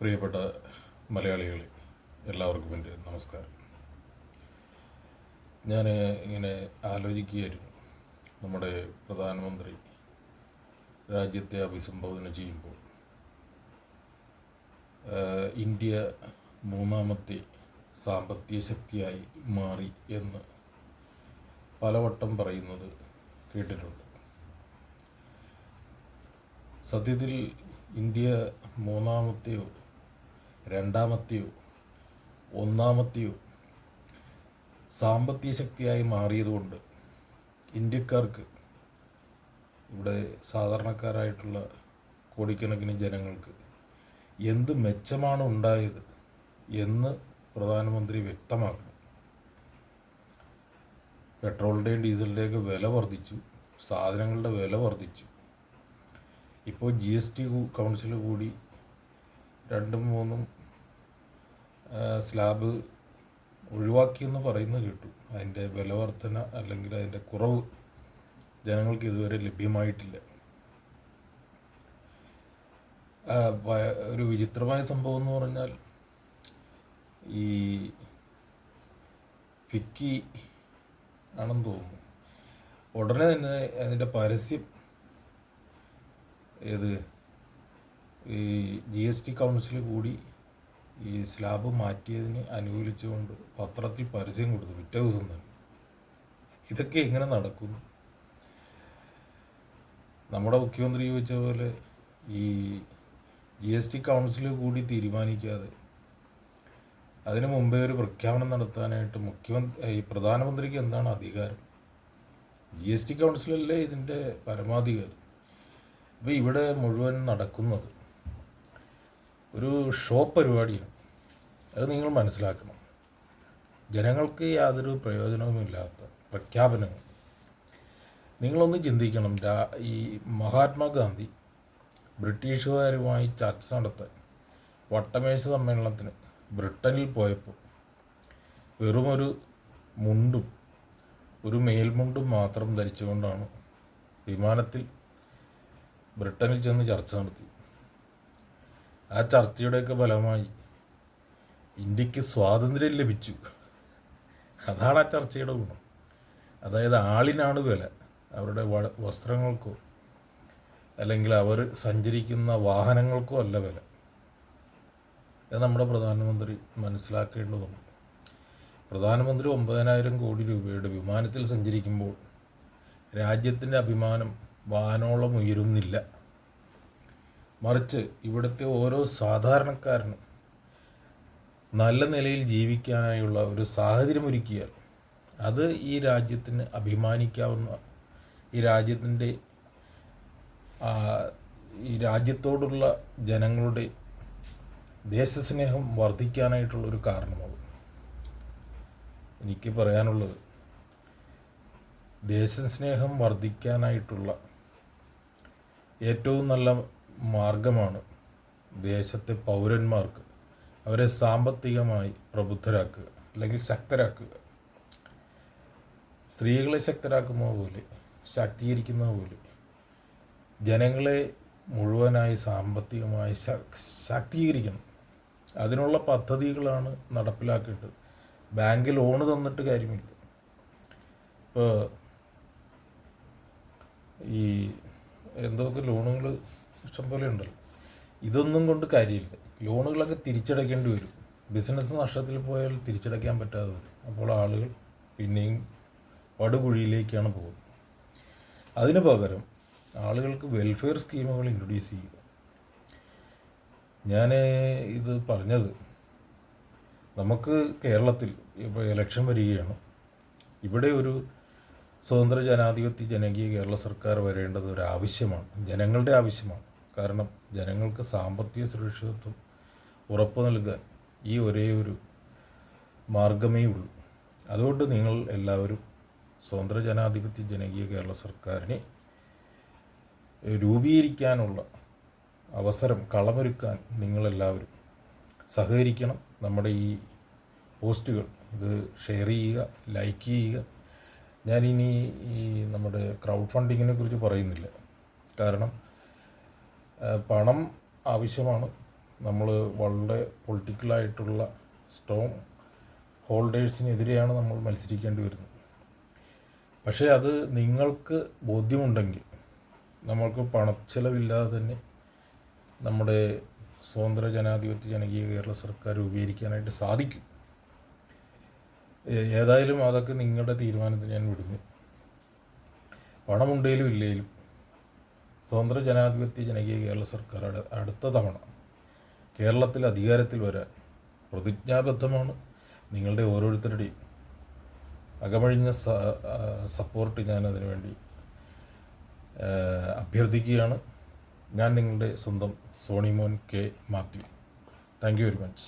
പ്രിയപ്പെട്ട മലയാളികളെ, എല്ലാവർക്കും എൻ്റെ നമസ്കാരം. ഞാൻ ഇങ്ങനെ ആലോചിക്കുകയായിരുന്നു, നമ്മുടെ പ്രധാനമന്ത്രി രാജ്യത്തെ അഭിസംബോധന ചെയ്യുമ്പോൾ ഇന്ത്യ മൂന്നാമത്തെ സാമ്പത്തിക ശക്തിയായി മാറി എന്ന് പലവട്ടം പറയുന്നത് കേട്ടിട്ടുണ്ട്. സത്യത്തിൽ ഇന്ത്യ മൂന്നാമത്തെയോ രണ്ടാമത്തെയോ ഒന്നാമത്തെയോ സാമ്പത്തിക ശക്തിയായി മാറിയതുകൊണ്ട് ഇന്ത്യക്കാർക്ക്, ഇവിടെ സാധാരണക്കാരായിട്ടുള്ള കോടിക്കണക്കിന് ജനങ്ങൾക്ക് എന്ത് മെച്ചമാണ് ഉണ്ടായത് എന്ന് പ്രധാനമന്ത്രി വ്യക്തമാക്കണം. പെട്രോളിൻ്റെയും ഡീസലിൻ്റെയൊക്കെ വില വർദ്ധിച്ചു, സാധനങ്ങളുടെ വില വർദ്ധിച്ചു. ഇപ്പോൾ GST കൗൺസിൽ കൂടി 2-3 സ്ലാബ് ഒഴിവാക്കിയെന്ന് പറയുന്നത് കേട്ടു. അതിൻ്റെ വില വർധന അല്ലെങ്കിൽ അതിൻ്റെ കുറവ് ജനങ്ങൾക്ക് ഇതുവരെ ലഭ്യമായിട്ടില്ല. ഒരു വിചിത്രമായ സംഭവം എന്ന് പറഞ്ഞാൽ, ഈ ഫിക്കി ആണെന്ന് തോന്നുന്നു, ഉടനെ തന്നെ അതിൻ്റെ പരസ്യം ഈ GST കൗൺസിൽ കൂടി ഈ സ്ലാബ് മാറ്റിയതിന് അനുകൂലിച്ചുകൊണ്ട് പത്രത്തിൽ പരസ്യം കൊടുത്തു പിറ്റേ ദിവസം തന്നെ. ഇതൊക്കെ എങ്ങനെ നടക്കുന്നു? നമ്മുടെ മുഖ്യമന്ത്രി ചോദിച്ച പോലെ ഈ GST കൗൺസിൽ കൂടി തീരുമാനിക്കാതെ അതിനു മുമ്പേ ഒരു പ്രഖ്യാപനം നടത്താനായിട്ട് ഈ പ്രധാനമന്ത്രിക്ക് എന്താണ് അധികാരം? GST കൗൺസിലല്ലേ ഇതിൻ്റെ പരമാധികാരം. അപ്പോൾ ഇവിടെ മുഴുവൻ നടക്കുന്നത് ഒരു ഷോ പരിപാടിയാണ്. അത് നിങ്ങൾ മനസ്സിലാക്കണം. ജനങ്ങൾക്ക് യാതൊരു പ്രയോജനവുമില്ലാത്ത പ്രഖ്യാപനങ്ങൾ. നിങ്ങളൊന്ന് ചിന്തിക്കണം. ഈ മഹാത്മാഗാന്ധി ബ്രിട്ടീഷുകാരുമായി ചർച്ച നടത്താൻ വട്ടമേശ സമ്മേളനത്തിന് ബ്രിട്ടനിൽ പോയപ്പോൾ വെറുമൊരു മുണ്ടും ഒരു മേൽമുണ്ടും മാത്രം ധരിച്ചുകൊണ്ടാണ് വിമാനത്തിൽ ബ്രിട്ടനിൽ ചെന്ന് ചർച്ച നടത്തി. ആ ചർച്ചയുടെയൊക്കെ ഫലമായി ഇന്ത്യക്ക് സ്വാതന്ത്ര്യം ലഭിച്ചു. അതാണ് ആ ചർച്ചയുടെ ഗുണം. അതായത് ആളിനാണ് വില, അവരുടെ വസ്ത്രങ്ങൾക്കോ അല്ലെങ്കിൽ അവർ സഞ്ചരിക്കുന്ന വാഹനങ്ങൾക്കോ അല്ല വില. ഇത് നമ്മുടെ പ്രധാനമന്ത്രി മനസ്സിലാക്കേണ്ടതുണ്ട്. പ്രധാനമന്ത്രി 9,000 കോടി രൂപയുടെ വിമാനത്തിൽ സഞ്ചരിക്കുമ്പോൾ രാജ്യത്തിൻ്റെ അഭിമാനം വാനോളം ഉയരുന്നില്ല. മറിച്ച് ഇവിടുത്തെ ഓരോ സാധാരണക്കാരനും നല്ല നിലയിൽ ജീവിക്കാനായുള്ള ഒരു സാഹചര്യം ഒരുക്കിയാൽ അത് ഈ രാജ്യത്തിന് അഭിമാനിക്കാവുന്ന, ഈ രാജ്യത്തോടുള്ള ജനങ്ങളുടെ ദേശസ്നേഹം വർദ്ധിക്കാനായിട്ടുള്ളൊരു കാരണമാകും. എനിക്ക് പറയാനുള്ളത്, ദേശസ്നേഹം വർദ്ധിക്കാനായിട്ടുള്ള ഏറ്റവും നല്ല മാർഗമാണ് ദേശത്തെ പൗരന്മാർക്ക് അവരെ സാമ്പത്തികമായി പ്രബുദ്ധരാക്കുക അല്ലെങ്കിൽ ശക്തരാക്കുക. സ്ത്രീകളെ ശക്തരാക്കുന്നത് പോലെ, ശാക്തീകരിക്കുന്നത് പോലെ ജനങ്ങളെ മുഴുവനായി സാമ്പത്തികമായി ശാക്തീകരിക്കണം. അതിനുള്ള പദ്ധതികളാണ് നടപ്പിലാക്കേണ്ടത്. ബാങ്ക് ലോണ് തന്നിട്ട് കാര്യമില്ല. ഇപ്പോൾ ഈ എന്തൊക്കെ ലോണുകൾ ഇഷ്ടംപോലെ ഉണ്ടല്ലോ, ഇതൊന്നും കൊണ്ട് കാര്യമില്ല. ലോണുകളൊക്കെ തിരിച്ചടയ്ക്കേണ്ടി വരും. ബിസിനസ് നഷ്ടത്തിൽ പോയാൽ തിരിച്ചടയ്ക്കാൻ പറ്റാതെ വരും. അപ്പോൾ ആളുകൾ പിന്നെയും പടുകുഴിയിലേക്കാണ് പോകുന്നത്. അതിന് പകരം ആളുകൾക്ക് വെൽഫെയർ സ്കീമുകൾ ഇൻട്രൊഡ്യൂസ് ചെയ്യുക. ഞാൻ ഇത് പറഞ്ഞത്, നമുക്ക് കേരളത്തിൽ ഇപ്പോൾ ഇലക്ഷൻ വരികയാണ്. ഇവിടെ ഒരു സ്വതന്ത്ര ജനാധിപത്യ ജനകീയ കേരള സർക്കാർ വരേണ്ടത് ഒരു ആവശ്യമാണ്, ജനങ്ങളുടെ ആവശ്യമാണ്. കാരണം ജനങ്ങൾക്ക് സാമ്പത്തിക സുരക്ഷിതത്വം ഉറപ്പു നൽകാൻ ഈ ഒരേ ഒരു മാർഗമേ ഉള്ളൂ. അതുകൊണ്ട് നിങ്ങൾ എല്ലാവരും സ്വതന്ത്ര ജനാധിപത്യ ജനകീയ കേരള സർക്കാരിനെ രൂപീകരിക്കാനുള്ള അവസരം കളമൊരുക്കാൻ നിങ്ങളെല്ലാവരും സഹകരിക്കണം. നമ്മുടെ ഈ പോസ്റ്റുകൾ ഇത് ഷെയർ ചെയ്യുക, ലൈക്ക് ചെയ്യുക. ഞാനിനി ഈ നമ്മുടെ ക്രൗഡ് ഫണ്ടിങ്ങിനെ കുറിച്ച് പറയുന്നില്ല. കാരണം പണം ആവശ്യമാണ്, നമ്മൾ വളരെ പൊളിറ്റിക്കലായിട്ടുള്ള സ്ട്രോങ് ഹോൾഡേഴ്സിനെതിരെയാണ് നമ്മൾ മത്സരിക്കേണ്ടി വരുന്നത്. പക്ഷേ അത് നിങ്ങൾക്ക് ബോധ്യമുണ്ടെങ്കിൽ നമ്മൾക്ക് പണച്ചെലവില്ലാതെ തന്നെ നമ്മുടെ സ്വതന്ത്ര ജനാധിപത്യ ജനകീയ കേരള സർക്കാർ രൂപീകരിക്കാനായിട്ട് സാധിക്കും. ഏതായാലും അതൊക്കെ നിങ്ങളുടെ തീരുമാനത്തിന് ഞാൻ വിടുന്നു. പണമുണ്ടെങ്കിലും ഇല്ലെങ്കിലും സ്വതന്ത്ര ജനാധിപത്യ ജനകീയ കേരള സർക്കാർ അടുത്ത തവണ കേരളത്തിൽ അധികാരത്തിൽ വരാൻ പ്രതിജ്ഞാബദ്ധമാണ്. നിങ്ങളുടെ ഓരോരുത്തരുടെയും അകമഴിഞ്ഞ സപ്പോർട്ട് ഞാൻ അതിനു വേണ്ടി അഭ്യർത്ഥിക്കുകയാണ്. ഞാൻ നിങ്ങളുടെ സ്വന്തം Sonimon K Mathew. Thank you very much.